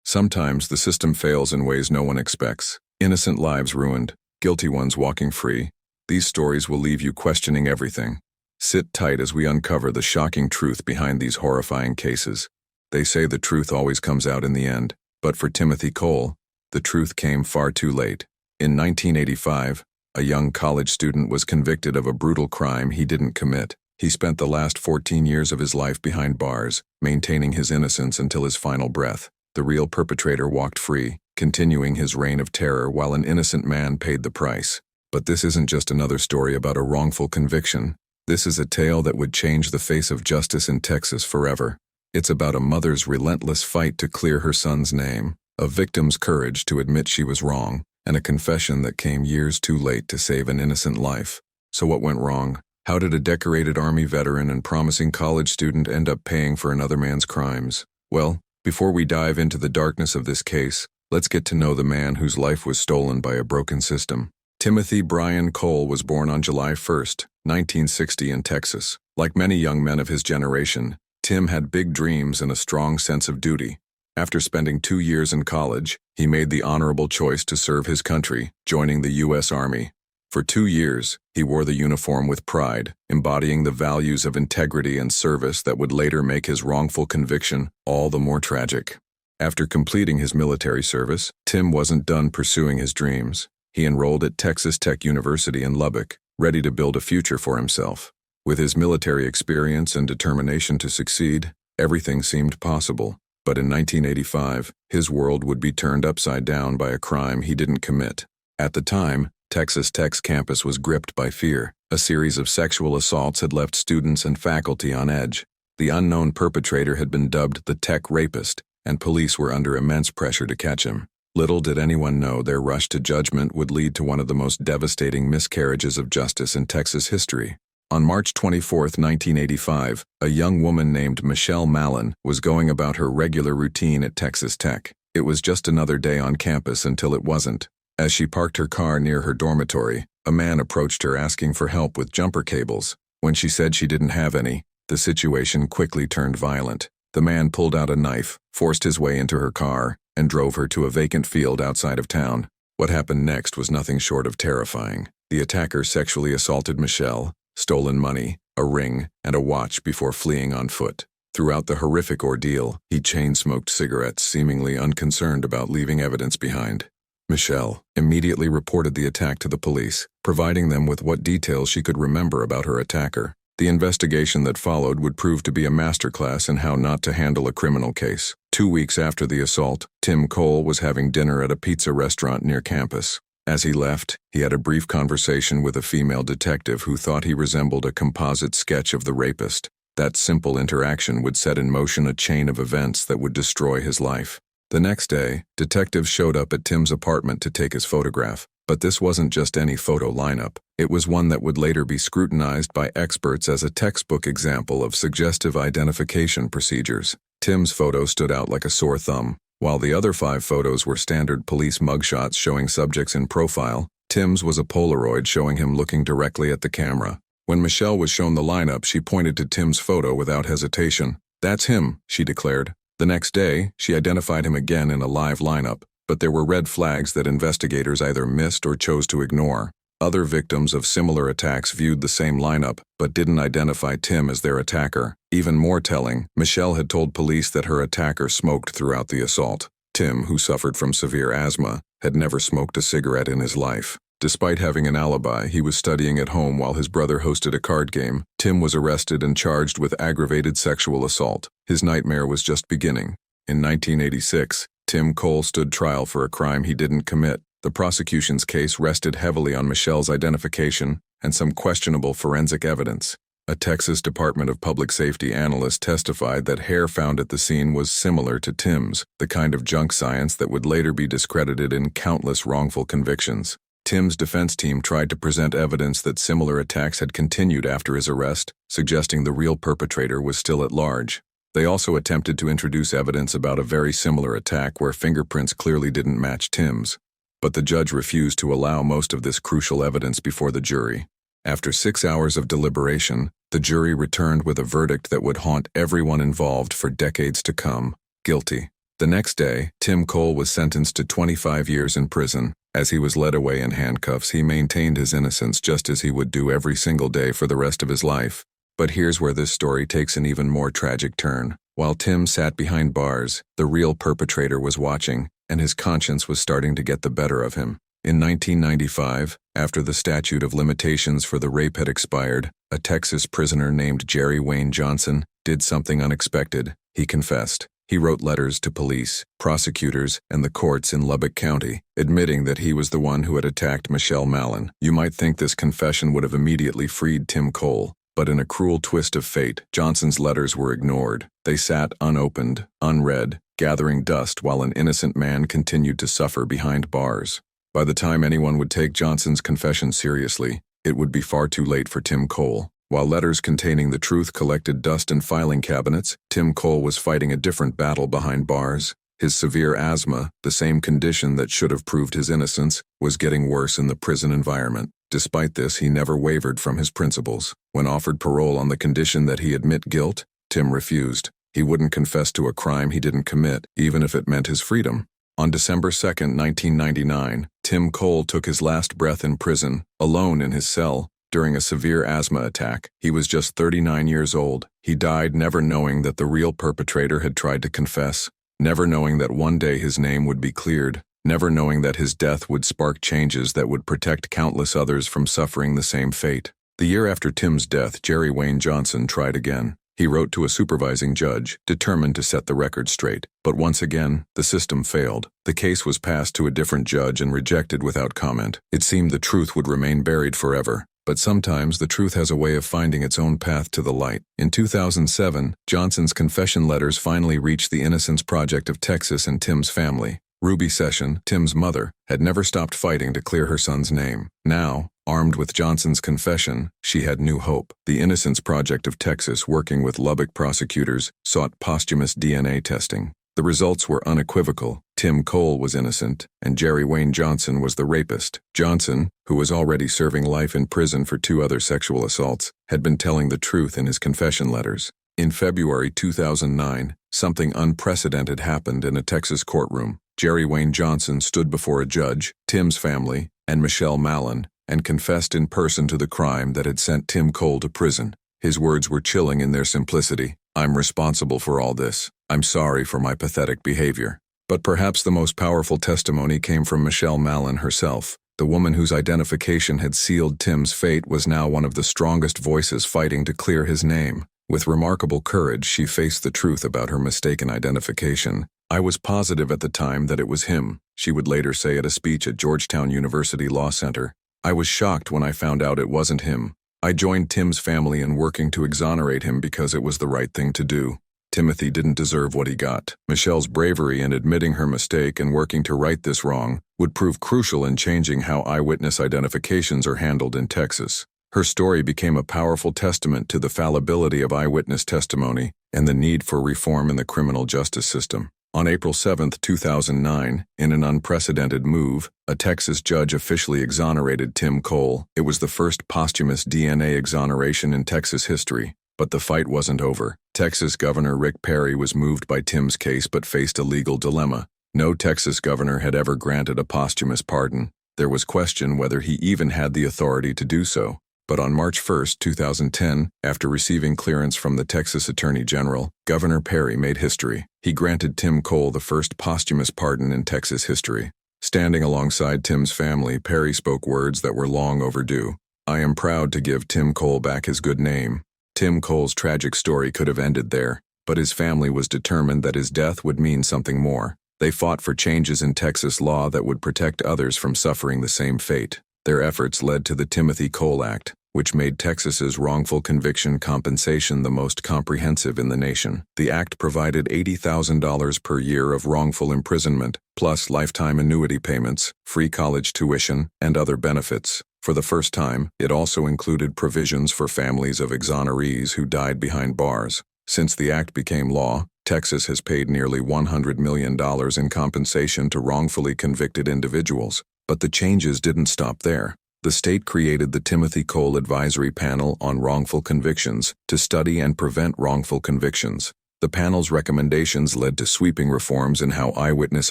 Sometimes the system fails in ways no one expects. Innocent lives ruined, guilty ones walking free. These stories will leave you questioning everything. Sit tight as we uncover the shocking truth behind these horrifying cases. They say the truth always comes out in the end, but for Timothy Cole, the truth came far too late. In 1985, a young college student was convicted of a brutal crime he didn't commit. He spent the last 14 years of his life behind bars, maintaining his innocence until his final breath. The real perpetrator walked free, continuing his reign of terror while an innocent man paid the price. But this isn't just another story about a wrongful conviction. This is a tale that would change the face of justice in Texas forever. It's about a mother's relentless fight to clear her son's name, a victim's courage to admit she was wrong, and a confession that came years too late to save an innocent life. So what went wrong? How did a decorated Army veteran and promising college student end up paying for another man's crimes? Well, before we dive into the darkness of this case, let's get to know the man whose life was stolen by a broken system. Timothy Bryan Cole was born on July 1, 1960 in Texas. Like many young men of his generation, Tim had big dreams and a strong sense of duty. After spending 2 years in college, he made the honorable choice to serve his country, joining the U.S. Army. For 2 years, he wore the uniform with pride, embodying the values of integrity and service that would later make his wrongful conviction all the more tragic. After completing his military service, Tim wasn't done pursuing his dreams. He enrolled at Texas Tech University in Lubbock, ready to build a future for himself. With his military experience and determination to succeed, everything seemed possible. But in 1985, his world would be turned upside down by a crime he didn't commit. At the time, Texas Tech's campus was gripped by fear. A series of sexual assaults had left students and faculty on edge. The unknown perpetrator had been dubbed the Tech Rapist, and police were under immense pressure to catch him. Little did anyone know their rush to judgment would lead to one of the most devastating miscarriages of justice in Texas history. On March 24, 1985, a young woman named Michelle Mallon was going about her regular routine at Texas Tech. It was just another day on campus until it wasn't. As she parked her car near her dormitory, a man approached her asking for help with jumper cables. When she said she didn't have any, the situation quickly turned violent. The man pulled out a knife, forced his way into her car, and drove her to a vacant field outside of town. What happened next was nothing short of terrifying. The attacker sexually assaulted Michelle, stolen money, a ring, and a watch before fleeing on foot. Throughout the horrific ordeal, he chain-smoked cigarettes, seemingly unconcerned about leaving evidence behind. Michelle immediately reported the attack to the police, providing them with what details she could remember about her attacker. The investigation that followed would prove to be a masterclass in how not to handle a criminal case. 2 weeks after the assault, Tim Cole was having dinner at a pizza restaurant near campus. As he left, he had a brief conversation with a female detective who thought he resembled a composite sketch of the rapist. That simple interaction would set in motion a chain of events that would destroy his life. The next day, detectives showed up at Tim's apartment to take his photograph. But this wasn't just any photo lineup. It was one that would later be scrutinized by experts as a textbook example of suggestive identification procedures. Tim's photo stood out like a sore thumb. While the other 5 photos were standard police mugshots showing subjects in profile, Tim's was a Polaroid showing him looking directly at the camera. When Michelle was shown the lineup, she pointed to Tim's photo without hesitation. "That's him," she declared. The next day, she identified him again in a live lineup, but there were red flags that investigators either missed or chose to ignore. Other victims of similar attacks viewed the same lineup, but didn't identify Tim as their attacker. Even more telling, Michelle had told police that her attacker smoked throughout the assault. Tim, who suffered from severe asthma, had never smoked a cigarette in his life. Despite having an alibi, he was studying at home while his brother hosted a card game. Tim was arrested and charged with aggravated sexual assault. His nightmare was just beginning. In 1986, Tim Cole stood trial for a crime he didn't commit. The prosecution's case rested heavily on Michelle's identification and some questionable forensic evidence. A Texas Department of Public Safety analyst testified that hair found at the scene was similar to Tim's, the kind of junk science that would later be discredited in countless wrongful convictions. Tim's defense team tried to present evidence that similar attacks had continued after his arrest, suggesting the real perpetrator was still at large. They also attempted to introduce evidence about a very similar attack where fingerprints clearly didn't match Tim's. But the judge refused to allow most of this crucial evidence before the jury. After 6 hours of deliberation, the jury returned with a verdict that would haunt everyone involved for decades to come: guilty. The next day, Tim Cole was sentenced to 25 years in prison. As he was led away in handcuffs, he maintained his innocence just as he would do every single day for the rest of his life. But here's where this story takes an even more tragic turn. While Tim sat behind bars, the real perpetrator was watching, and his conscience was starting to get the better of him. In 1995, after the statute of limitations for the rape had expired, a Texas prisoner named Jerry Wayne Johnson did something unexpected. He confessed. He wrote letters to police, prosecutors, and the courts in Lubbock County, admitting that he was the one who had attacked Michelle Mallon. You might think this confession would have immediately freed Tim Cole, but in a cruel twist of fate, Johnson's letters were ignored. They sat unopened, unread, gathering dust while an innocent man continued to suffer behind bars. By the time anyone would take Johnson's confession seriously, it would be far too late for Tim Cole. While letters containing the truth collected dust in filing cabinets, Tim Cole was fighting a different battle behind bars. His severe asthma, the same condition that should have proved his innocence, was getting worse in the prison environment. Despite this, he never wavered from his principles. When offered parole on the condition that he admit guilt, Tim refused. He wouldn't confess to a crime he didn't commit, even if it meant his freedom. On December 2, 1999, Tim Cole took his last breath in prison, alone in his cell, during a severe asthma attack. He was just 39 years old. He died never knowing that the real perpetrator had tried to confess, never knowing that one day his name would be cleared, never knowing that his death would spark changes that would protect countless others from suffering the same fate. The year after Tim's death, Jerry Wayne Johnson tried again. He wrote to a supervising judge, determined to set the record straight. But once again, the system failed. The case was passed to a different judge and rejected without comment. It seemed the truth would remain buried forever. But sometimes the truth has a way of finding its own path to the light. In 2007, Johnson's confession letters finally reached the Innocence Project of Texas and Tim's family. Ruby Session, Tim's mother, had never stopped fighting to clear her son's name. Now, armed with Johnson's confession, she had new hope. The Innocence Project of Texas, working with Lubbock prosecutors, sought posthumous DNA testing. The results were unequivocal. Tim Cole was innocent, and Jerry Wayne Johnson was the rapist. Johnson, who was already serving life in prison for 2 other sexual assaults, had been telling the truth in his confession letters. In February 2009, something unprecedented happened in a Texas courtroom. Jerry Wayne Johnson stood before a judge, Tim's family, and Michelle Mallon, and confessed in person to the crime that had sent Tim Cole to prison. His words were chilling in their simplicity. "I'm responsible for all this. I'm sorry for my pathetic behavior." But perhaps the most powerful testimony came from Michelle Mallon herself. The woman whose identification had sealed Tim's fate was now one of the strongest voices fighting to clear his name. With remarkable courage, she faced the truth about her mistaken identification. "I was positive at the time that it was him," she would later say at a speech at Georgetown University Law Center. "I was shocked when I found out it wasn't him. I joined Tim's family in working to exonerate him because it was the right thing to do. Timothy didn't deserve what he got." Michelle's bravery in admitting her mistake and working to right this wrong would prove crucial in changing how eyewitness identifications are handled in Texas. Her story became a powerful testament to the fallibility of eyewitness testimony and the need for reform in the criminal justice system. On April 7, 2009, in an unprecedented move, a Texas judge officially exonerated Tim Cole. It was the first posthumous DNA exoneration in Texas history. But the fight wasn't over. Texas Governor Rick Perry was moved by Tim's case but faced a legal dilemma. No Texas governor had ever granted a posthumous pardon. There was question whether he even had the authority to do so. But on March 1, 2010, after receiving clearance from the Texas Attorney General, Governor Perry made history. He granted Tim Cole the first posthumous pardon in Texas history. Standing alongside Tim's family, Perry spoke words that were long overdue. "I am proud to give Tim Cole back his good name." Tim Cole's tragic story could have ended there, but his family was determined that his death would mean something more. They fought for changes in Texas law that would protect others from suffering the same fate. Their efforts led to the Timothy Cole Act, which made Texas's wrongful conviction compensation the most comprehensive in the nation. The act provided $80,000 per year of wrongful imprisonment, plus lifetime annuity payments, free college tuition, and other benefits. For the first time, it also included provisions for families of exonerees who died behind bars. Since the act became law, Texas has paid nearly $100 million in compensation to wrongfully convicted individuals. But the changes didn't stop there. The state created the Timothy Cole Advisory Panel on Wrongful Convictions to study and prevent wrongful convictions. The panel's recommendations led to sweeping reforms in how eyewitness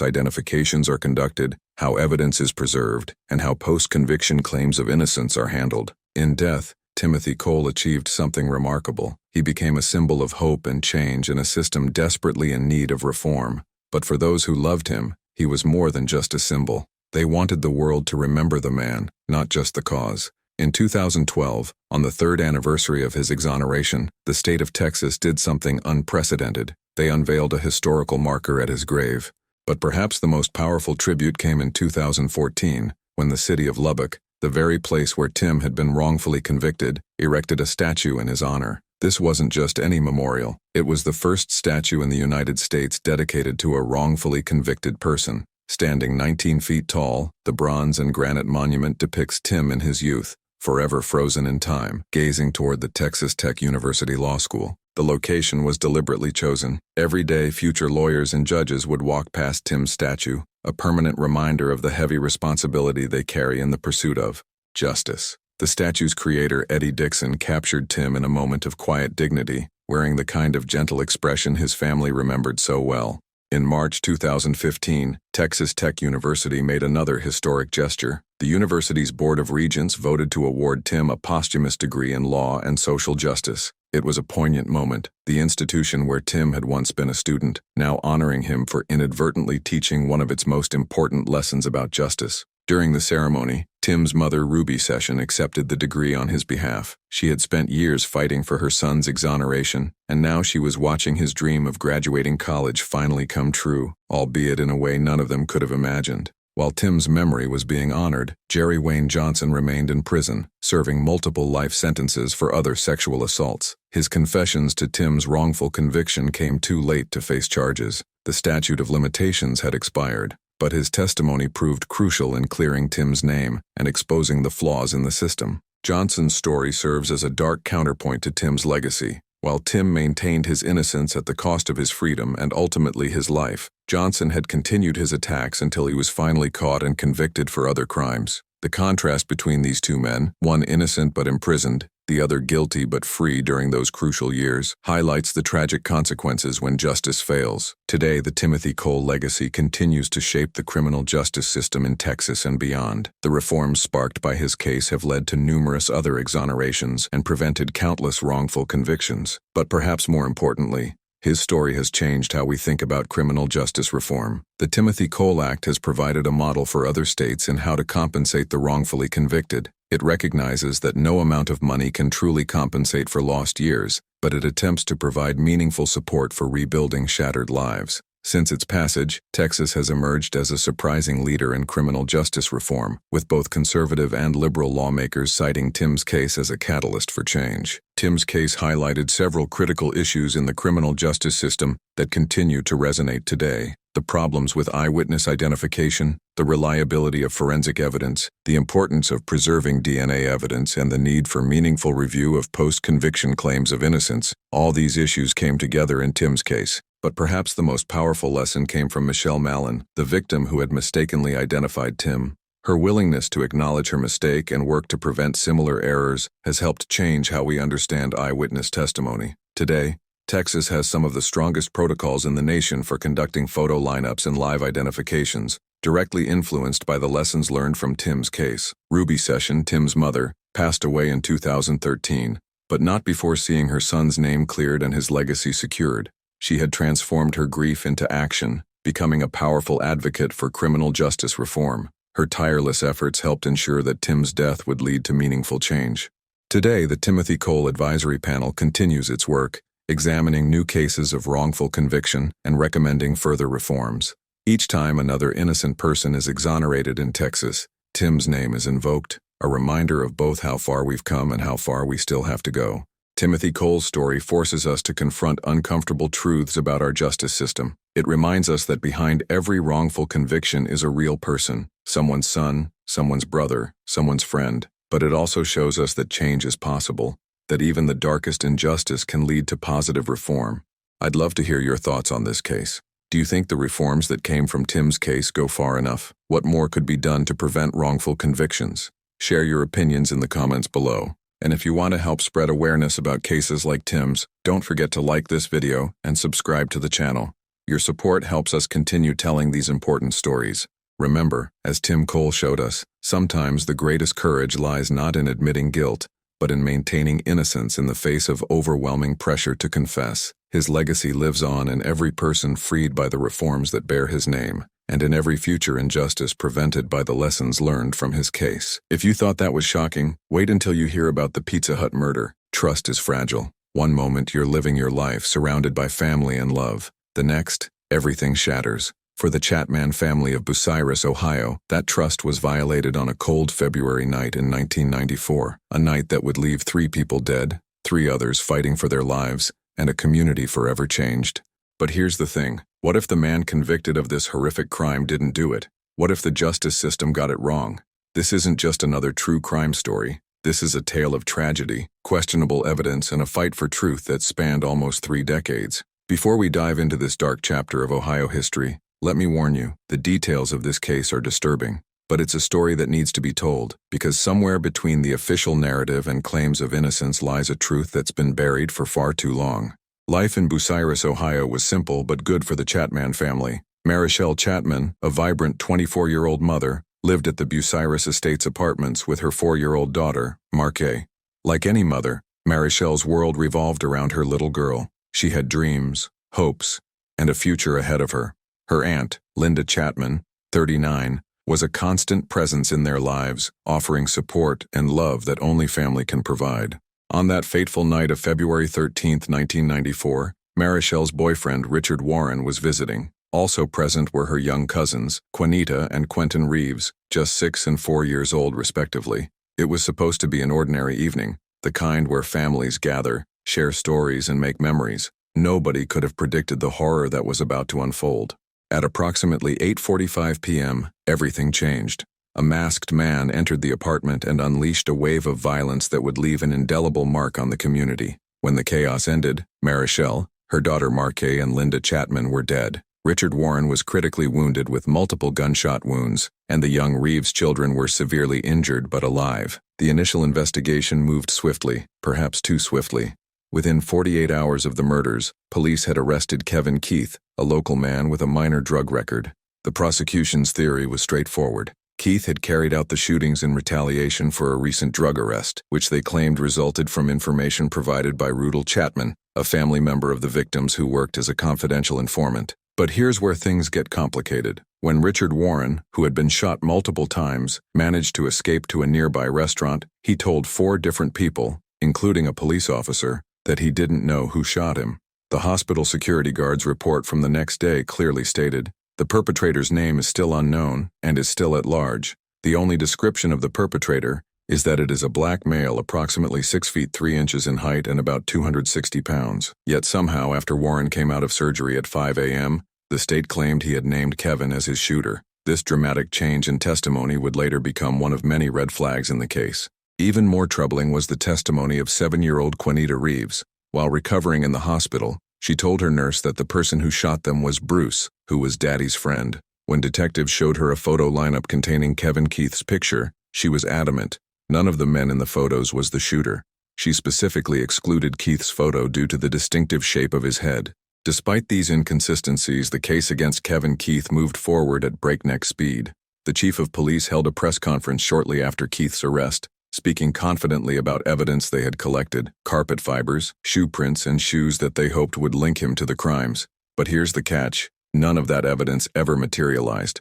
identifications are conducted, how evidence is preserved, and how post-conviction claims of innocence are handled. In death, Timothy Cole achieved something remarkable. He became a symbol of hope and change in a system desperately in need of reform. But for those who loved him, he was more than just a symbol. They wanted the world to remember the man, not just the cause. In 2012, on the 3rd anniversary of his exoneration, the state of Texas did something unprecedented. They unveiled a historical marker at his grave. But perhaps the most powerful tribute came in 2014, when the city of Lubbock, the very place where Tim had been wrongfully convicted, erected a statue in his honor. This wasn't just any memorial. It was the first statue in the United States dedicated to a wrongfully convicted person. Standing 19 feet tall, the bronze and granite monument depicts Tim in his youth, forever frozen in time, gazing toward the Texas Tech University Law School. The location was deliberately chosen. Every day, future lawyers and judges would walk past Tim's statue, a permanent reminder of the heavy responsibility they carry in the pursuit of justice. The statue's creator, Eddie Dixon, captured Tim in a moment of quiet dignity, wearing the kind of gentle expression his family remembered so well. In March 2015, Texas Tech University made another historic gesture. The university's Board of Regents voted to award Tim a posthumous degree in law and social justice. It was a poignant moment, the institution where Tim had once been a student, now honoring him for inadvertently teaching one of its most important lessons about justice. During the ceremony, Tim's mother, Ruby Session, accepted the degree on his behalf. She had spent years fighting for her son's exoneration, and now she was watching his dream of graduating college finally come true, albeit in a way none of them could have imagined. While Tim's memory was being honored, Jerry Wayne Johnson remained in prison, serving multiple life sentences for other sexual assaults. His confessions to Tim's wrongful conviction came too late to face charges. The statute of limitations had expired, but his testimony proved crucial in clearing Tim's name and exposing the flaws in the system. Johnson's story serves as a dark counterpoint to Tim's legacy. While Tim maintained his innocence at the cost of his freedom and ultimately his life, Johnson had continued his attacks until he was finally caught and convicted for other crimes. The contrast between these two men, one innocent but imprisoned, the other guilty but free during those crucial years, highlights the tragic consequences when justice fails. Today, the Timothy Cole legacy continues to shape the criminal justice system in Texas and beyond. The reforms sparked by his case have led to numerous other exonerations and prevented countless wrongful convictions. But perhaps more importantly, his story has changed how we think about criminal justice reform. The Timothy Cole Act has provided a model for other states in how to compensate the wrongfully convicted. It recognizes that no amount of money can truly compensate for lost years, but it attempts to provide meaningful support for rebuilding shattered lives. Since its passage, Texas has emerged as a surprising leader in criminal justice reform, with both conservative and liberal lawmakers citing Tim's case as a catalyst for change. Tim's case highlighted several critical issues in the criminal justice system that continue to resonate today. The problems with eyewitness identification, the reliability of forensic evidence, the importance of preserving DNA evidence, and the need for meaningful review of post-conviction claims of innocence. All these issues came together in Tim's case. But perhaps the most powerful lesson came from Michelle Mallon, the victim who had mistakenly identified Tim. Her willingness to acknowledge her mistake and work to prevent similar errors has helped change how we understand eyewitness testimony. Today, Texas has some of the strongest protocols in the nation for conducting photo lineups and live identifications, directly influenced by the lessons learned from Tim's case. Ruby Session, Tim's mother, passed away in 2013, but not before seeing her son's name cleared and his legacy secured. She had transformed her grief into action, becoming a powerful advocate for criminal justice reform. Her tireless efforts helped ensure that Tim's death would lead to meaningful change. Today, the Timothy Cole Advisory Panel continues its work, examining new cases of wrongful conviction and recommending further reforms. Each time another innocent person is exonerated in Texas, Tim's name is invoked, a reminder of both how far we've come and how far we still have to go. Timothy Cole's story forces us to confront uncomfortable truths about our justice system. It reminds us that behind every wrongful conviction is a real person, someone's son, someone's brother, someone's friend. But it also shows us that change is possible, that even the darkest injustice can lead to positive reform. I'd love to hear your thoughts on this case. Do you think the reforms that came from Tim's case go far enough? What more could be done to prevent wrongful convictions? Share your opinions in the comments below. And if you want to help spread awareness about cases like Tim's, don't forget to like this video and subscribe to the channel. Your support helps us continue telling these important stories. Remember, as Tim Cole showed us, sometimes the greatest courage lies not in admitting guilt, but in maintaining innocence in the face of overwhelming pressure to confess. His legacy lives on in every person freed by the reforms that bear his name, and in every future injustice prevented by the lessons learned from his case. If you thought that was shocking, wait until you hear about the Pizza Hut murder. Trust is fragile. One moment you're living your life surrounded by family and love. The next, everything shatters. For the Chatman family of Bucyrus, Ohio, that trust was violated on a cold February night in 1994, a night that would leave 3 people dead, 3 others fighting for their lives, and a community forever changed. But here's the thing. What if the man convicted of this horrific crime didn't do it? What if the justice system got it wrong? This isn't just another true crime story. This is a tale of tragedy, questionable evidence, and a fight for truth that spanned almost 3 decades. Before we dive into this dark chapter of Ohio history, let me warn you, the details of this case are disturbing. But it's a story that needs to be told, because somewhere between the official narrative and claims of innocence lies a truth that's been buried for far too long. Life in Bucyrus, Ohio was simple but good for the Chatman family. Marichelle Chatman, a vibrant 24-year-old mother, lived at the Bucyrus Estates apartments with her 4-year-old daughter, Markay. Like any mother, Marichelle's world revolved around her little girl. She had dreams, hopes, and a future ahead of her. Her aunt, Linda Chatman, 39, was a constant presence in their lives, offering support and love that only family can provide. On that fateful night of February 13, 1994, Marichelle's boyfriend Richard Warren was visiting. Also present were her young cousins, Juanita and Quentin Reeves, just 6 and 4 years old respectively. It was supposed to be an ordinary evening, the kind where families gather, share stories, and make memories. Nobody could have predicted the horror that was about to unfold. At approximately 8:45 p.m., everything changed. A masked man entered the apartment and unleashed a wave of violence that would leave an indelible mark on the community. When the chaos ended, Marichelle, her daughter Markay, and Linda Chatman were dead. Richard Warren was critically wounded with multiple gunshot wounds, and the young Reeves children were severely injured but alive. The initial investigation moved swiftly, perhaps too swiftly. Within 48 hours of the murders, police had arrested Kevin Keith, a local man with a minor drug record. The prosecution's theory was straightforward. Keith had carried out the shootings in retaliation for a recent drug arrest, which they claimed resulted from information provided by Rudel Chatman, a family member of the victims who worked as a confidential informant. But here's where things get complicated. When Richard Warren, who had been shot multiple times, managed to escape to a nearby restaurant, he told 4 different people, including a police officer, that he didn't know who shot him. The hospital security guard's report from the next day clearly stated, the perpetrator's name is still unknown and is still at large. The only description of the perpetrator is that it is a black male approximately 6 feet 3 inches in height and about 260 pounds. Yet somehow, after Warren came out of surgery at 5 a.m., the state claimed he had named Kevin as his shooter. This dramatic change in testimony would later become one of many red flags in the case. Even more troubling was the testimony of 7-year-old Juanita Reeves. While recovering in the hospital, she told her nurse that the person who shot them was Bruce, who was Daddy's friend. When detectives showed her a photo lineup containing Kevin Keith's picture, she was adamant. None of the men in the photos was the shooter. She specifically excluded Keith's photo due to the distinctive shape of his head. Despite these inconsistencies, the case against Kevin Keith moved forward at breakneck speed. The chief of police held a press conference shortly after Keith's arrest, speaking confidently about evidence they had collected, carpet fibers, shoe prints, and shoes that they hoped would link him to the crimes. But here's the catch. None of that evidence ever materialized.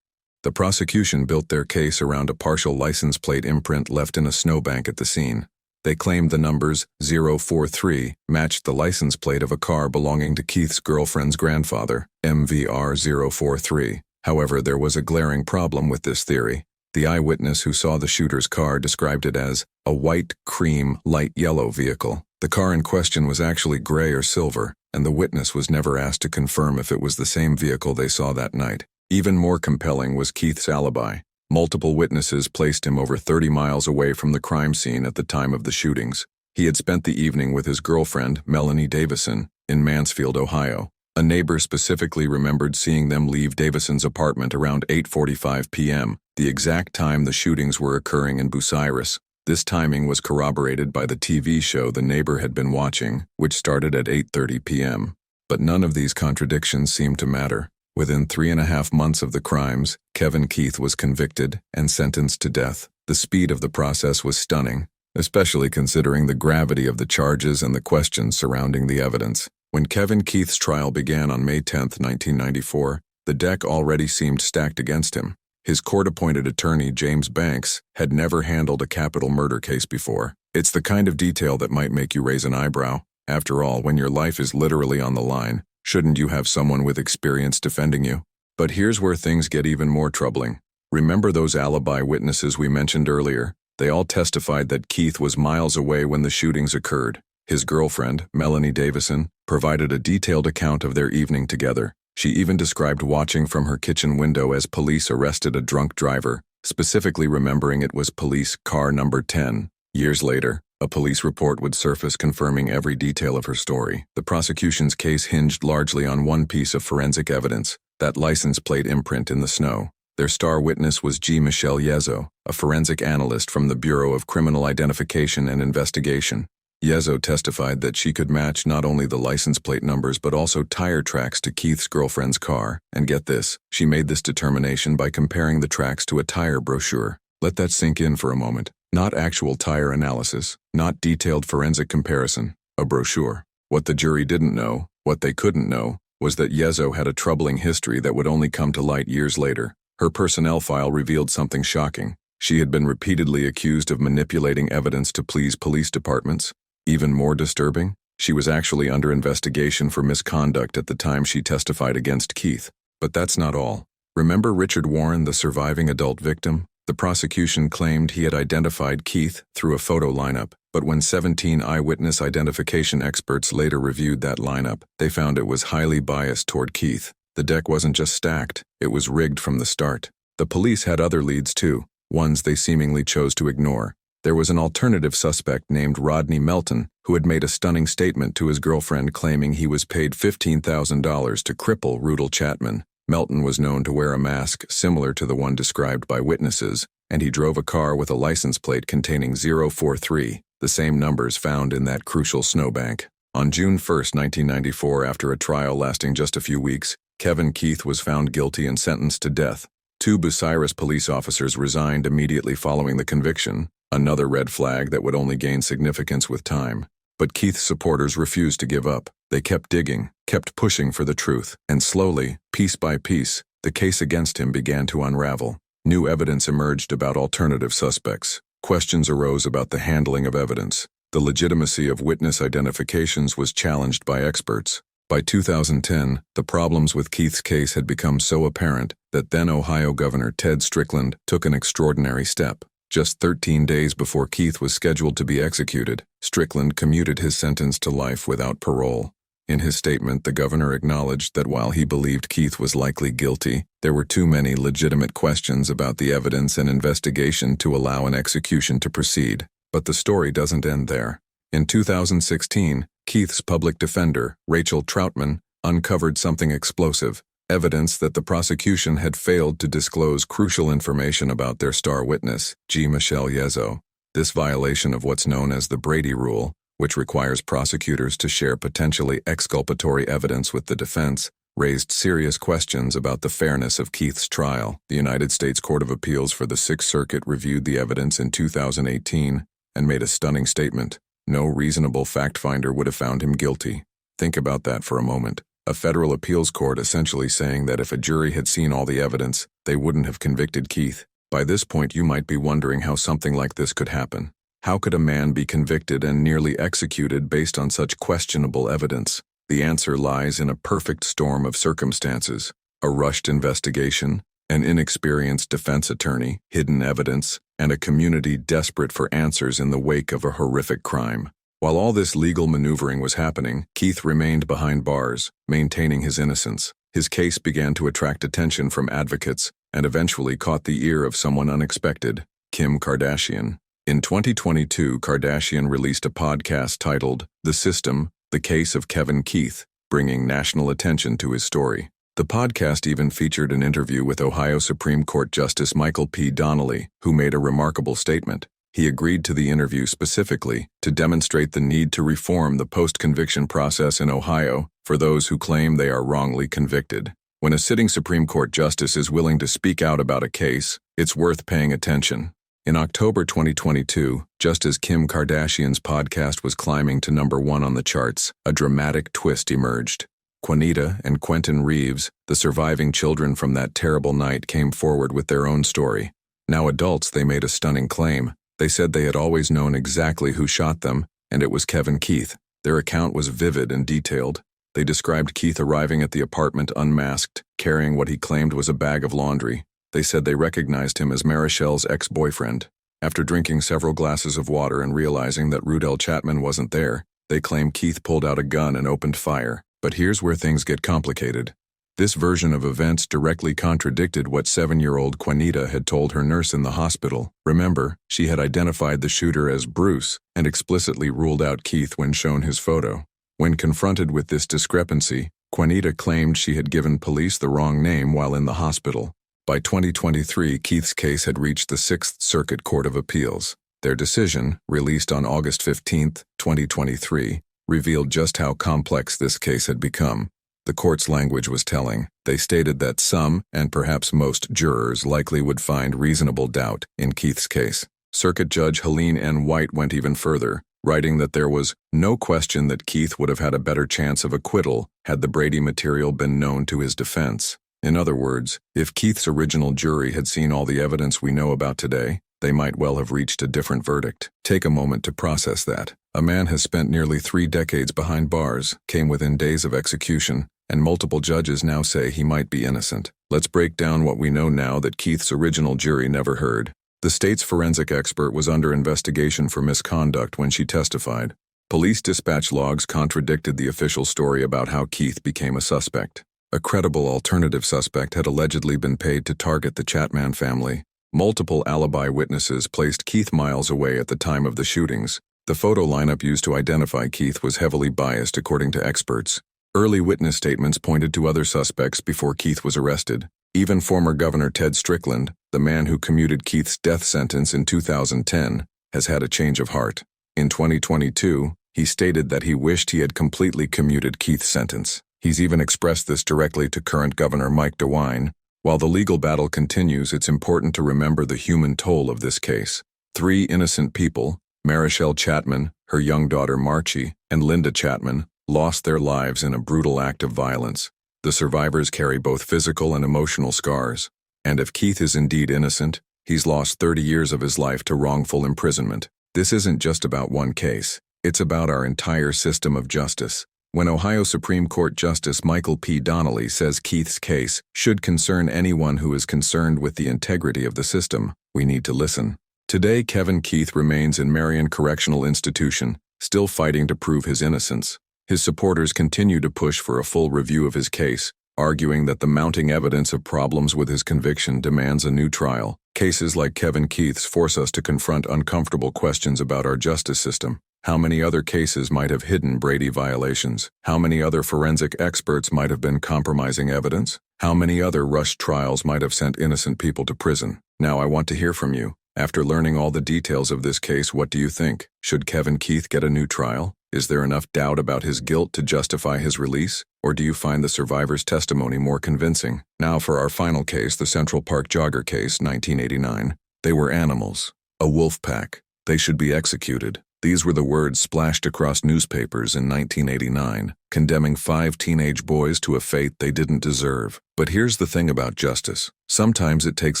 The prosecution built their case around a partial license plate imprint left in a snowbank at the scene. They claimed the numbers 043 matched the license plate of a car belonging to Keith's girlfriend's grandfather, MVR 043. However, there was a glaring problem with this theory. The eyewitness who saw the shooter's car described it as a white, cream, light yellow vehicle. The car in question was actually gray or silver, and the witness was never asked to confirm if it was the same vehicle they saw that night. Even more compelling was Keith's alibi. Multiple witnesses placed him over 30 miles away from the crime scene at the time of the shootings. He had spent the evening with his girlfriend, Melanie Davison, in Mansfield, Ohio. A neighbor specifically remembered seeing them leave Davison's apartment around 8:45 p.m., the exact time the shootings were occurring in Bucyrus. This timing was corroborated by the TV show the neighbor had been watching, which started at 8:30 p.m. But none of these contradictions seemed to matter. Within 3.5 months of the crimes, Kevin Keith was convicted and sentenced to death. The speed of the process was stunning, especially considering the gravity of the charges and the questions surrounding the evidence. When Kevin Keith's trial began on May 10, 1994, the deck already seemed stacked against him. His court-appointed attorney, James Banks, had never handled a capital murder case before. It's the kind of detail that might make you raise an eyebrow. After all, when your life is literally on the line, shouldn't you have someone with experience defending you? But here's where things get even more troubling. Remember those alibi witnesses we mentioned earlier? They all testified that Keith was miles away when the shootings occurred. His girlfriend, Melanie Davison, provided a detailed account of their evening together. She even described watching from her kitchen window as police arrested a drunk driver, specifically remembering it was police car number 10. Years later, a police report would surface confirming every detail of her story. The prosecution's case hinged largely on one piece of forensic evidence, that license plate imprint in the snow. Their star witness was G. Michelle Yezzo, a forensic analyst from the Bureau of Criminal Identification and Investigation. Yezzo testified that she could match not only the license plate numbers but also tire tracks to Keith's girlfriend's car. And get this, she made this determination by comparing the tracks to a tire brochure. Let that sink in for a moment. Not actual tire analysis, not detailed forensic comparison, a brochure. What the jury didn't know, what they couldn't know, was that Yezzo had a troubling history that would only come to light years later. Her personnel file revealed something shocking. She had been repeatedly accused of manipulating evidence to please police departments. Even more disturbing, she was actually under investigation for misconduct at the time she testified against Keith. But that's not all. Remember Richard Warren, the surviving adult victim? The prosecution claimed he had identified Keith through a photo lineup, but when 17 eyewitness identification experts later reviewed that lineup, they found it was highly biased toward Keith. The deck wasn't just stacked, it was rigged from the start. The police had other leads too, ones they seemingly chose to ignore. There was an alternative suspect named Rodney Melton who had made a stunning statement to his girlfriend claiming he was paid $15,000 to cripple Rudel Chapman. Melton was known to wear a mask similar to the one described by witnesses, and he drove a car with a license plate containing 043, the same numbers found in that crucial snowbank. On June 1, 1994, after a trial lasting just a few weeks, Kevin Keith was found guilty and sentenced to death. 2 Bucyrus police officers resigned immediately following the conviction, another red flag that would only gain significance with time. But Keith's supporters refused to give up. They kept digging, kept pushing for the truth, and slowly, piece by piece, the case against him began to unravel. New evidence emerged about alternative suspects. Questions arose about the handling of evidence. The legitimacy of witness identifications was challenged by experts. By 2010, the problems with Keith's case had become so apparent that then Ohio Governor Ted Strickland took an extraordinary step. Just 13 days before Keith was scheduled to be executed, Strickland commuted his sentence to life without parole. In his statement, the governor acknowledged that while he believed Keith was likely guilty, there were too many legitimate questions about the evidence and investigation to allow an execution to proceed. But the story doesn't end there. In 2016, Keith's public defender, Rachel Troutman, uncovered something explosive, evidence that the prosecution had failed to disclose crucial information about their star witness, G. Michelle Yezzo. This violation of what's known as the Brady Rule, which requires prosecutors to share potentially exculpatory evidence with the defense, raised serious questions about the fairness of Keith's trial. The United States Court of Appeals for the Sixth Circuit reviewed the evidence in 2018 and made a stunning statement. No reasonable fact-finder would have found him guilty. Think about that for a moment. A federal appeals court essentially saying that if a jury had seen all the evidence, they wouldn't have convicted Keith. By this point, you might be wondering how something like this could happen. How could a man be convicted and nearly executed based on such questionable evidence? The answer lies in a perfect storm of circumstances: a rushed investigation, an inexperienced defense attorney, hidden evidence, and a community desperate for answers in the wake of a horrific crime. While all this legal maneuvering was happening, Keith remained behind bars, maintaining his innocence. His case began to attract attention from advocates and eventually caught the ear of someone unexpected: Kim Kardashian. In 2022, Kardashian released a podcast titled The System: The Case of Kevin Keith, bringing national attention to his story. The podcast even featured an interview with Ohio Supreme Court Justice Michael P. Donnelly, who made a remarkable statement. He agreed to the interview specifically to demonstrate the need to reform the post-conviction process in Ohio for those who claim they are wrongly convicted. When a sitting Supreme Court justice is willing to speak out about a case, it's worth paying attention. In October 2022, just as Kim Kardashian's podcast was climbing to #1 on the charts, a dramatic twist emerged. Juanita and Quentin Reeves, the surviving children from that terrible night, came forward with their own story. Now adults, they made a stunning claim. They said they had always known exactly who shot them, and it was Kevin Keith. Their account was vivid and detailed. They described Keith arriving at the apartment unmasked, carrying what he claimed was a bag of laundry. They said they recognized him as Marichelle's ex-boyfriend. After drinking several glasses of water and realizing that Rudell Chapman wasn't there, they claim Keith pulled out a gun and opened fire. But here's where things get complicated. This version of events directly contradicted what 7-year-old Juanita had told her nurse in the hospital. Remember, she had identified the shooter as Bruce and explicitly ruled out Keith when shown his photo. When confronted with this discrepancy, Juanita claimed she had given police the wrong name while in the hospital. By 2023, Keith's case had reached the 6th Circuit Court of Appeals. Their decision, released on August 15, 2023, revealed just how complex this case had become. The court's language was telling. They stated that some, and perhaps most, jurors likely would find reasonable doubt in Keith's case. Circuit Judge Helene N. White went even further, writing that there was no question that Keith would have had a better chance of acquittal had the Brady material been known to his defense. In other words, if Keith's original jury had seen all the evidence we know about today, they might well have reached a different verdict. Take a moment to process that. A man has spent nearly 3 decades behind bars, came within days of execution, and multiple judges now say he might be innocent. Let's break down what we know now that Keith's original jury never heard. The state's forensic expert was under investigation for misconduct when she testified. Police dispatch logs contradicted the official story about how Keith became a suspect. A credible alternative suspect had allegedly been paid to target the Chapman family. Multiple alibi witnesses placed Keith miles away at the time of the shootings. The photo lineup used to identify Keith was heavily biased according to experts. Early witness statements pointed to other suspects before Keith was arrested. Even former Governor Ted Strickland, the man who commuted Keith's death sentence in 2010, has had a change of heart. In 2022, he stated that he wished he had completely commuted Keith's sentence. He's even expressed this directly to current Governor Mike DeWine. While the legal battle continues, it's important to remember the human toll of this case. 3 innocent people, Marichelle Chapman, her young daughter Marchie, and Linda Chapman, lost their lives in a brutal act of violence. The survivors carry both physical and emotional scars. And if Keith is indeed innocent, he's lost 30 years of his life to wrongful imprisonment. This isn't just about one case. It's about our entire system of justice. When Ohio Supreme Court Justice Michael P. Donnelly says Keith's case should concern anyone who is concerned with the integrity of the system, we need to listen. Today, Kevin Keith remains in Marion Correctional Institution, still fighting to prove his innocence. His supporters continue to push for a full review of his case, arguing that the mounting evidence of problems with his conviction demands a new trial. Cases like Kevin Keith's force us to confront uncomfortable questions about our justice system. How many other cases might have hidden Brady violations? How many other forensic experts might have been compromising evidence? How many other rushed trials might have sent innocent people to prison? Now I want to hear from you. After learning all the details of this case, what do you think? Should Kevin Keith get a new trial? Is there enough doubt about his guilt to justify his release? Or do you find the survivor's testimony more convincing? Now for our final case, the Central Park Jogger case, 1989. They were animals. A wolf pack. They should be executed. These were the words splashed across newspapers in 1989, condemning 5 teenage boys to a fate they didn't deserve. But here's the thing about justice. Sometimes it takes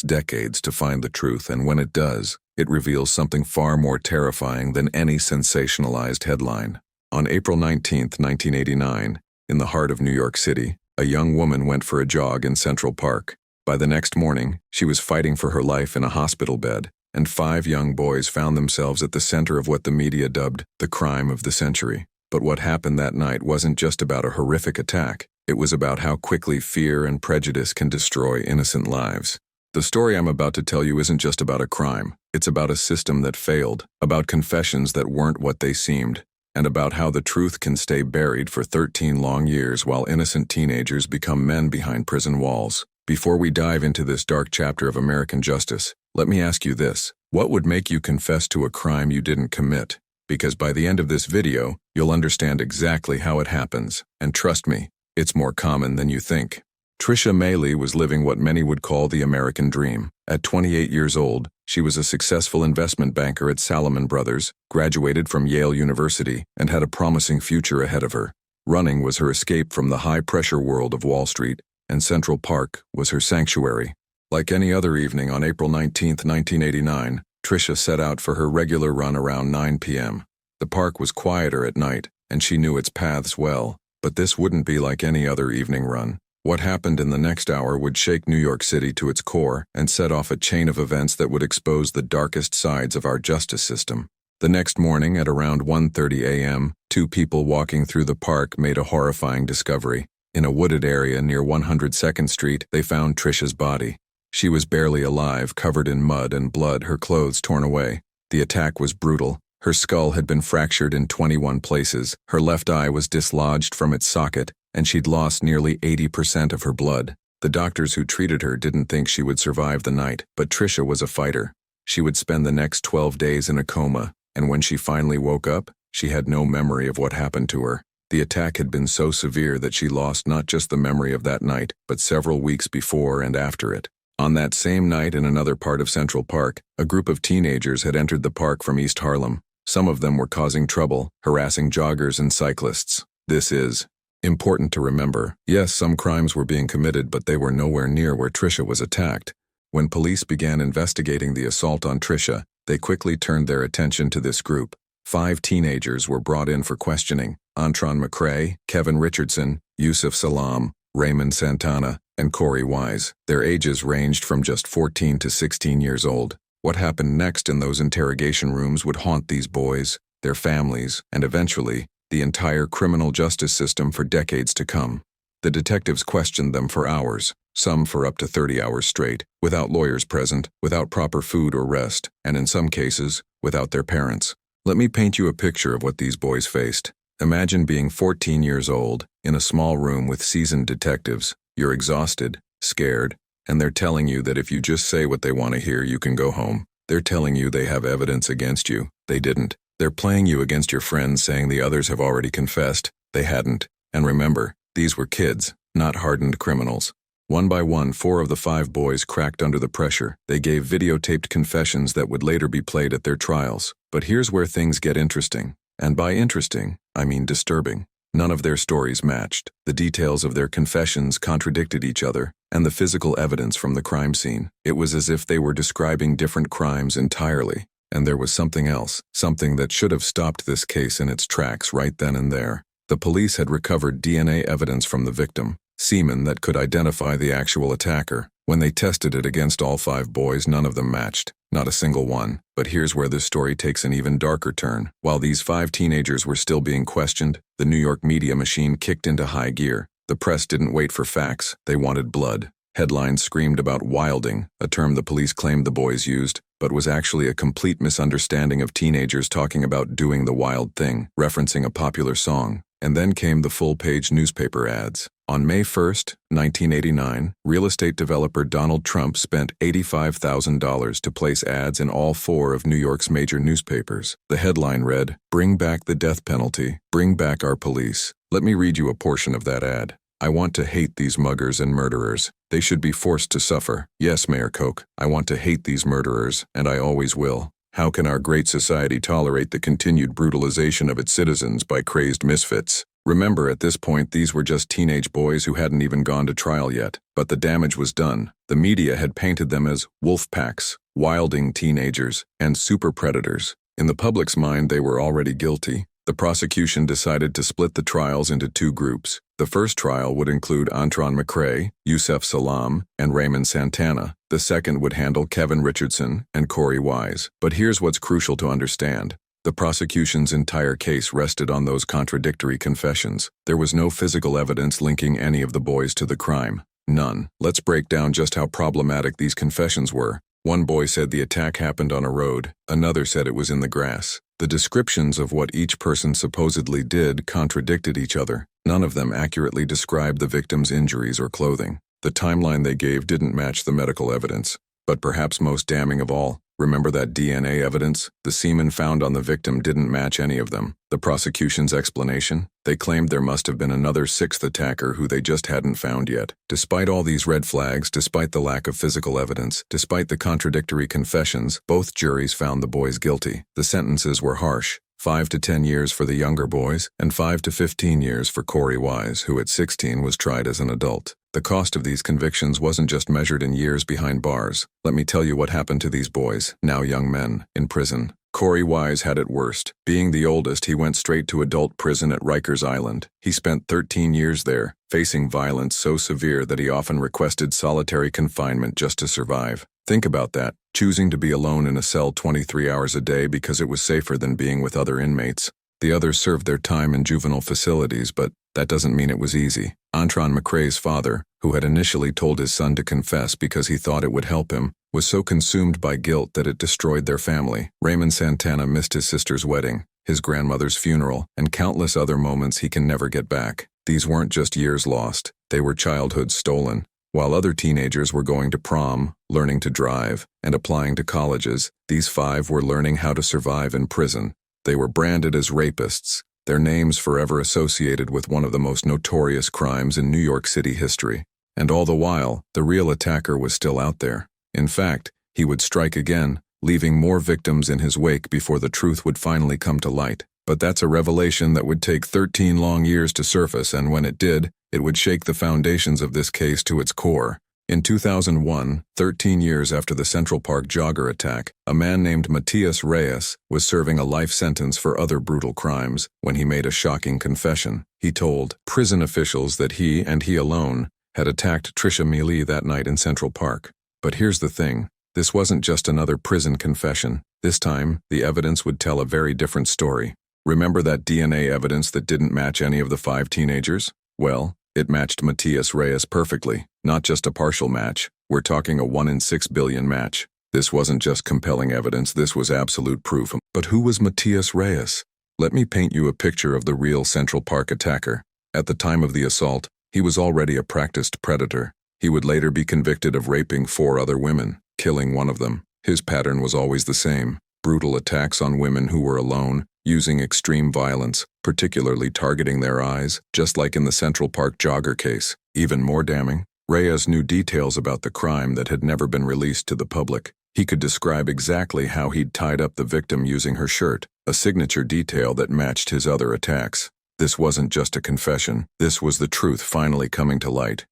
decades to find the truth, and when it does, it reveals something far more terrifying than any sensationalized headline. On April 19, 1989, in the heart of New York City, a young woman went for a jog in Central Park. By the next morning, she was fighting for her life in a hospital bed, and 5 young boys found themselves at the center of what the media dubbed the crime of the century. But what happened that night wasn't just about a horrific attack. It was about how quickly fear and prejudice can destroy innocent lives. The story I'm about to tell you isn't just about a crime. It's about a system that failed, about confessions that weren't what they seemed, and about how the truth can stay buried for 13 long years while innocent teenagers become men behind prison walls. Before we dive into this dark chapter of American justice, let me ask you this. What would make you confess to a crime you didn't commit? Because by the end of this video, you'll understand exactly how it happens. And trust me, it's more common than you think. Tricia Mailey was living what many would call the American dream. At 28 years old, she was a successful investment banker at Salomon Brothers, graduated from Yale University, and had a promising future ahead of her. Running was her escape from the high-pressure world of Wall Street, and Central Park was her sanctuary. Like any other evening on April 19, 1989, Tricia set out for her regular run around 9 p.m. The park was quieter at night, and she knew its paths well, but this wouldn't be like any other evening run. What happened in the next hour would shake New York City to its core and set off a chain of events that would expose the darkest sides of our justice system. The next morning at around 1:30 a.m., two people walking through the park made a horrifying discovery. In a wooded area near 102nd Street, they found Tricia's body. She was barely alive, covered in mud and blood, her clothes torn away. The attack was brutal. Her skull had been fractured in 21 places, her left eye was dislodged from its socket, and she'd lost nearly 80% of her blood. The doctors who treated her didn't think she would survive the night, but Tricia was a fighter. She would spend the next 12 days in a coma, and when she finally woke up, she had no memory of what happened to her. The attack had been so severe that she lost not just the memory of that night, but several weeks before and after it. On that same night in another part of Central Park, a group of teenagers had entered the park from East Harlem. Some of them were causing trouble, harassing joggers and cyclists. This is important to remember. Yes, some crimes were being committed, but they were nowhere near where Tricia was attacked. When police began investigating the assault on Tricia, they quickly turned their attention to this group. 5 teenagers were brought in for questioning: Antron McCray, Kevin Richardson, Yusuf Salam, Raymond Santana, and Corey Wise. Their ages ranged from just 14 to 16 years old. What happened next in those interrogation rooms would haunt these boys, their families, and eventually, the entire criminal justice system for decades to come. The detectives questioned them for hours, some for up to 30 hours straight, without lawyers present, without proper food or rest, and in some cases, without their parents. Let me paint you a picture of what these boys faced. Imagine being 14 years old, in a small room with seasoned detectives. You're exhausted, scared, and they're telling you that if you just say what they want to hear, you can go home. They're telling you they have evidence against you. They didn't. They're playing you against your friends, saying the others have already confessed. They hadn't. And remember, these were kids, not hardened criminals. One by one, 4 of the 5 boys cracked under the pressure. They gave videotaped confessions that would later be played at their trials. But here's where things get interesting. And by interesting, I mean disturbing. None of their stories matched. The details of their confessions contradicted each other, and the physical evidence from the crime scene. It was as if they were describing different crimes entirely. And there was something else, something that should have stopped this case in its tracks right then and there. The police had recovered DNA evidence from the victim, semen that could identify the actual attacker. When they tested it against all 5 boys, none of them matched. Not a single one. But here's where this story takes an even darker turn. While these 5 teenagers were still being questioned, the New York media machine kicked into high gear. The press didn't wait for facts, they wanted blood. Headlines screamed about wilding, a term the police claimed the boys used, but was actually a complete misunderstanding of teenagers talking about doing the wild thing, referencing a popular song. And then came the full-page newspaper ads. On May 1st, 1989, real estate developer Donald Trump spent $85,000 to place ads in all 4 of New York's major newspapers. The headline read, "Bring back the death penalty. Bring back our police." Let me read you a portion of that ad. "I want to hate these muggers and murderers. They should be forced to suffer. Yes, Mayor Koch, I want to hate these murderers, and I always will. How can our great society tolerate the continued brutalization of its citizens by crazed misfits?" Remember, at this point, these were just teenage boys who hadn't even gone to trial yet. But the damage was done. The media had painted them as wolf packs, wilding teenagers, and super predators. In the public's mind, they were already guilty. The prosecution decided to split the trials into 2 groups. The first trial would include Antron McCray, Yusuf Salam, and Raymond Santana. The second would handle Kevin Richardson and Corey Wise. But here's what's crucial to understand. The prosecution's entire case rested on those contradictory confessions. There was no physical evidence linking any of the boys to the crime. None. Let's break down just how problematic these confessions were. One boy said the attack happened on a road. Another said it was in the grass. The descriptions of what each person supposedly did contradicted each other. None of them accurately described the victim's injuries or clothing. The timeline they gave didn't match the medical evidence. But perhaps most damning of all, remember that DNA evidence? The semen found on the victim didn't match any of them. The prosecution's explanation? They claimed there must have been another sixth attacker who they just hadn't found yet. Despite all these red flags, despite the lack of physical evidence, despite the contradictory confessions, both juries found the boys guilty. The sentences were harsh. 5 to 10 years for the younger boys, and 5 to 15 years for Corey Wise, who at 16 was tried as an adult. The cost of these convictions wasn't just measured in years behind bars. Let me tell you what happened to these boys, now young men, in prison. Corey Wise had it worst. Being the oldest, he went straight to adult prison at Rikers Island. He spent 13 years there, facing violence so severe that he often requested solitary confinement just to survive. Think about that, choosing to be alone in a cell 23 hours a day because it was safer than being with other inmates. The others served their time in juvenile facilities, but that doesn't mean it was easy. Antron McCrae's father, who had initially told his son to confess because he thought it would help him, was so consumed by guilt that it destroyed their family. Raymond Santana missed his sister's wedding, his grandmother's funeral, and countless other moments he can never get back. These weren't just years lost, they were childhoods stolen. While other teenagers were going to prom, learning to drive, and applying to colleges, these 5 were learning how to survive in prison. They were branded as rapists, their names forever associated with one of the most notorious crimes in New York City history. And all the while, the real attacker was still out there. In fact, he would strike again, leaving more victims in his wake before the truth would finally come to light. But that's a revelation that would take 13 long years to surface, and when it did, it would shake the foundations of this case to its core. In 2001, 13 years after the Central Park jogger attack, a man named Matias Reyes was serving a life sentence for other brutal crimes when he made a shocking confession. He told prison officials that he, and he alone, had attacked Trisha Mealy that night in Central Park. But here's the thing. This wasn't just another prison confession. This time, the evidence would tell a very different story. Remember that DNA evidence that didn't match any of the 5 teenagers? Well, it matched Matias Reyes perfectly. Not just a partial match. We're talking a 1 in 6 billion match. This wasn't just compelling evidence, this was absolute proof. But who was Matias Reyes? Let me paint you a picture of the real Central Park attacker. At the time of the assault, he was already a practiced predator. He would later be convicted of raping 4 other women, killing one of them. His pattern was always the same: brutal attacks on women who were alone, using extreme violence, particularly targeting their eyes, just like in the Central Park jogger case. Even more damning, Reyes knew details about the crime that had never been released to the public. He could describe exactly how he'd tied up the victim using her shirt, a signature detail that matched his other attacks. This wasn't just a confession, this was the truth finally coming to light.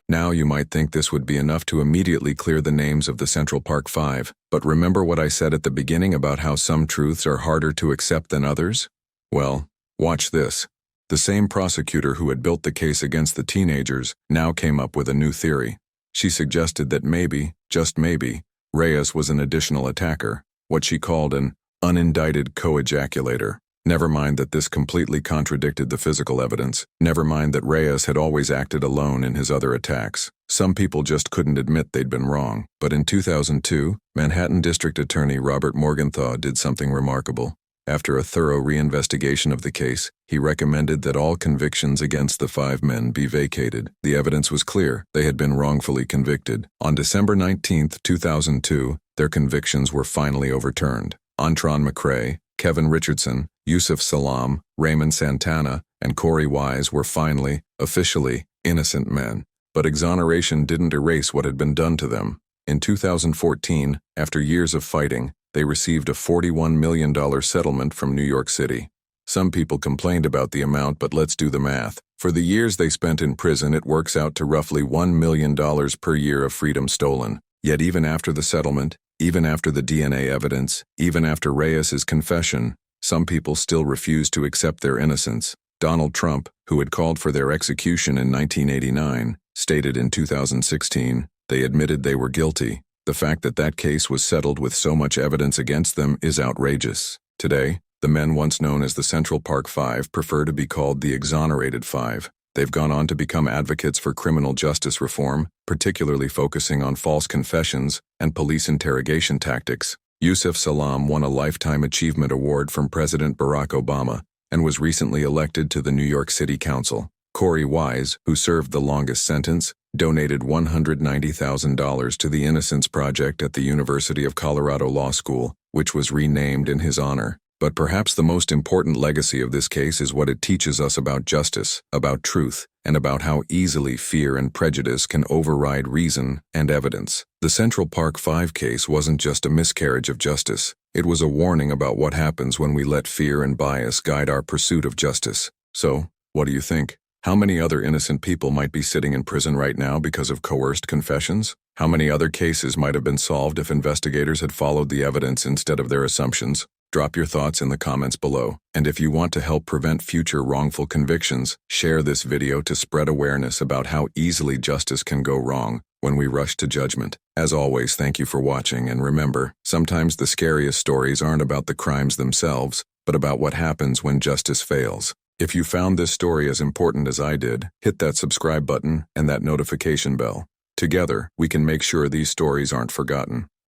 Now you might think this would be enough to immediately clear the names of the Central Park 5, but remember what I said at the beginning about how some truths are harder to accept than others? Well, watch this. The same prosecutor who had built the case against the teenagers now came up with a new theory. She suggested that maybe, just maybe, Reyes was an additional attacker, what she called an unindicted co-ejaculator. Never mind that this completely contradicted the physical evidence. Never mind that Reyes had always acted alone in his other attacks. Some people just couldn't admit they'd been wrong. But in 2002, Manhattan District Attorney Robert Morgenthau did something remarkable. After a thorough reinvestigation of the case, he recommended that all convictions against the 5 men be vacated. The evidence was clear. They had been wrongfully convicted. On December 19, 2002, their convictions were finally overturned. Antron McCrae, Kevin Richardson, Yusuf Salam, Raymond Santana, and Corey Wise were finally, officially, innocent men. But exoneration didn't erase what had been done to them. In 2014, after years of fighting, they received a $41 million settlement from New York City. Some people complained about the amount, but let's do the math. For the years they spent in prison, it works out to roughly $1 million per year of freedom stolen. Yet even after the settlement, even after the DNA evidence, even after Reyes's confession, some people still refuse to accept their innocence. Donald Trump, who had called for their execution in 1989, stated in 2016, they admitted they were guilty. The fact that that case was settled with so much evidence against them is outrageous. Today, the men once known as the Central Park 5 prefer to be called the Exonerated 5. They've gone on to become advocates for criminal justice reform, particularly focusing on false confessions and police interrogation tactics. Yusuf Salam won a Lifetime Achievement Award from President Barack Obama and was recently elected to the New York City Council. Corey Wise, who served the longest sentence, donated $190,000 to the Innocence Project at the University of Colorado Law School, which was renamed in his honor. But perhaps the most important legacy of this case is what it teaches us about justice, about truth, and about how easily fear and prejudice can override reason and evidence. The Central Park 5 case wasn't just a miscarriage of justice. It was a warning about what happens when we let fear and bias guide our pursuit of justice. So, what do you think? How many other innocent people might be sitting in prison right now because of coerced confessions? How many other cases might have been solved if investigators had followed the evidence instead of their assumptions? Drop your thoughts in the comments below. And if you want to help prevent future wrongful convictions, share this video to spread awareness about how easily justice can go wrong when we rush to judgment. As always, thank you for watching, and remember, sometimes the scariest stories aren't about the crimes themselves, but about what happens when justice fails. If you found this story as important as I did, hit that subscribe button and that notification bell. Together, we can make sure these stories aren't forgotten.